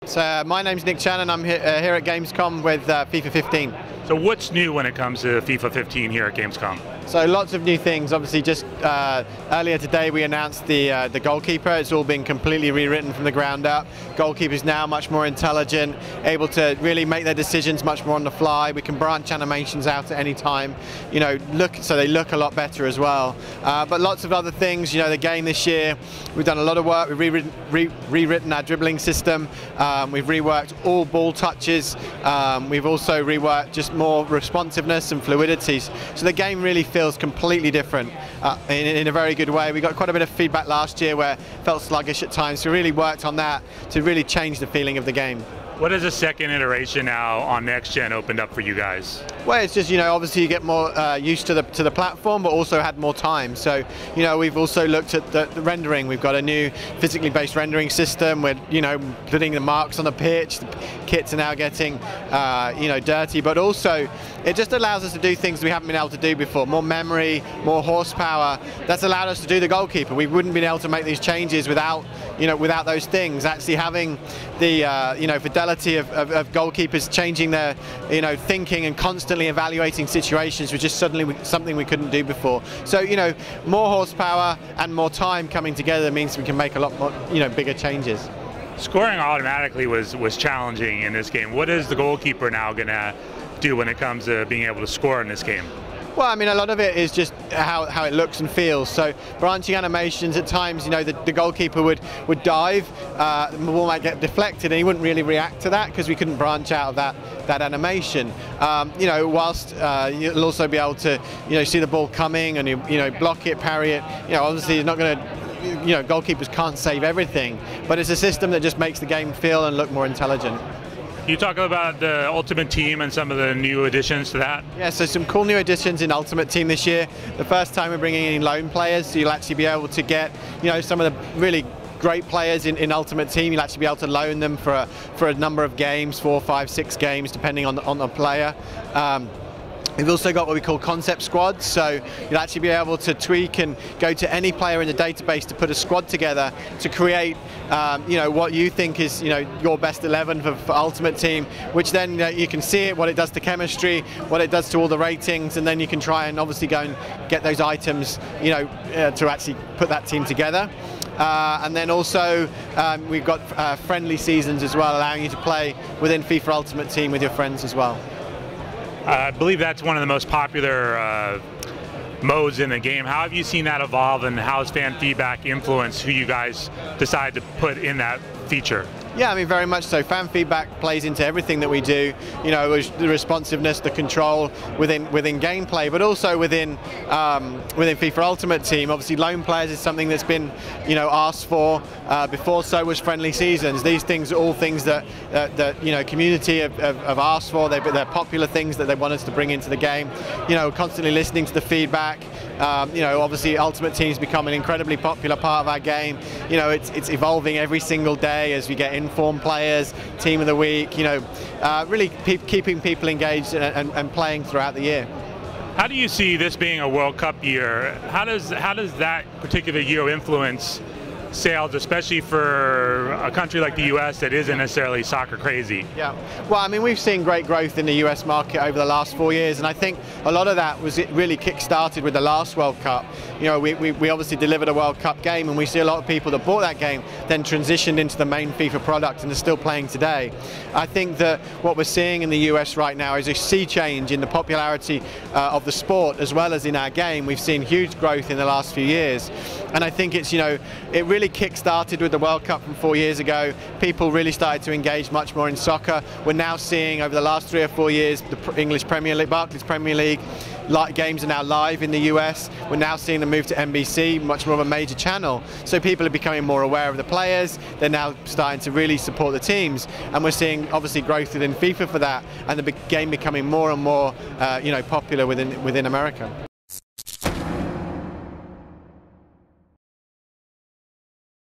So my name's Nick Channon. I'm here at Gamescom with FIFA 15. So what's new when it comes to FIFA 15 here at Gamescom? So lots of new things. Obviously, just earlier today we announced the goalkeeper. It's all been completely rewritten from the ground up. Goalkeepers now much more intelligent, able to really make their decisions much more on the fly. We can branch animations out at any time. You know, so they look a lot better as well. But lots of other things. You know, the game this year, we've done a lot of work. We've rewritten our dribbling system. We've reworked all ball touches. We've also reworked just more responsiveness and fluidity. So the game really feels completely different in a very good way. We got quite a bit of feedback last year where it felt sluggish at times, so we really worked on that to really change the feeling of the game. What is the second iteration now on Next Gen opened up for you guys? Well, it's just, you know, obviously you get more used to the platform, but also had more time. So, you know, we've also looked at the rendering. We've got a new physically based rendering system. We're, you know, putting the marks on the pitch. The kits are now getting, you know, dirty, but also it just allows us to do things we haven't been able to do before. More memory, more horsepower. That's allowed us to do the goalkeeper. We wouldn't been able to make these changes without, you know, without those things. Actually having the, you know, fidelity of goalkeepers changing their, you know, thinking and constantly evaluating situations was just suddenly something we couldn't do before. So, you know, more horsepower and more time coming together means we can make a lot more, you know, bigger changes. Scoring automatically was challenging in this game. What is the goalkeeper now going to do when it comes to being able to score in this game? Well, I mean, a lot of it is just how it looks and feels. So branching animations at times, you know, the goalkeeper would dive, the ball might get deflected, and he wouldn't really react to that because we couldn't branch out of that animation. You know, whilst you'll also be able to, you know, see the ball coming and you know, block it, parry it. You know, obviously it's not going to. You know, goalkeepers can't save everything, but it's a system that just makes the game feel and look more intelligent. Can you talk about the Ultimate Team and some of the new additions to that? Yeah, so some cool new additions in Ultimate Team this year. The first time we're bringing in loan players, so you'll actually be able to get, you know, some of the really great players in Ultimate Team. You'll actually be able to loan them for a number of games, 4, 5, 6 games, depending on the player. We've also got what we call concept squads, so you'll actually be able to tweak and go to any player in the database to put a squad together to create, you know, what you think is, you know, your best 11 for Ultimate Team, which then you can see it, what it does to chemistry, what it does to all the ratings, and then you can try and obviously go and get those items, you know, to actually put that team together. And then also we've got friendly seasons as well, allowing you to play within FIFA Ultimate Team with your friends as well. I believe that's one of the most popular modes in the game. How have you seen that evolve, and how has fan feedback influenced who you guys decide to put in that feature? Yeah, I mean, very much so. Fan feedback plays into everything that we do. You know, the responsiveness, the control within gameplay, but also within FIFA Ultimate Team. Obviously, loan players is something that's been, you know, asked for before. So was friendly seasons. These things are all things that you know, community have asked for. They're popular things that they want us to bring into the game. You know, constantly listening to the feedback. You know, obviously, Ultimate Team's become an incredibly popular part of our game. You know, it's evolving every single day as we get informed players, team of the week, you know, really keeping people engaged and playing throughout the year. How do you see this being a World Cup year? How does that particular year influence sales, especially for a country like the US that isn't necessarily soccer crazy? Yeah, well, I mean, we've seen great growth in the US market over the last 4 years, and I think a lot of that was really kick-started with the last World Cup. You know, we obviously delivered a World Cup game, and we see a lot of people that bought that game then transitioned into the main FIFA product and are still playing today. I think that what we're seeing in the US right now is a sea change in the popularity of the sport as well as in our game. We've seen huge growth in the last few years, and I think it's, you know, it really kick-started with the World Cup from 4 years ago. People really started to engage much more in soccer. We're now seeing over the last 3 or 4 years the English Premier League, Barclays Premier League games are now live in the US. We're now seeing them move to NBC, much more of a major channel. So people are becoming more aware of the players. They're now starting to really support the teams, and we're seeing obviously growth within FIFA for that, and the game becoming more and more, you know, popular within America.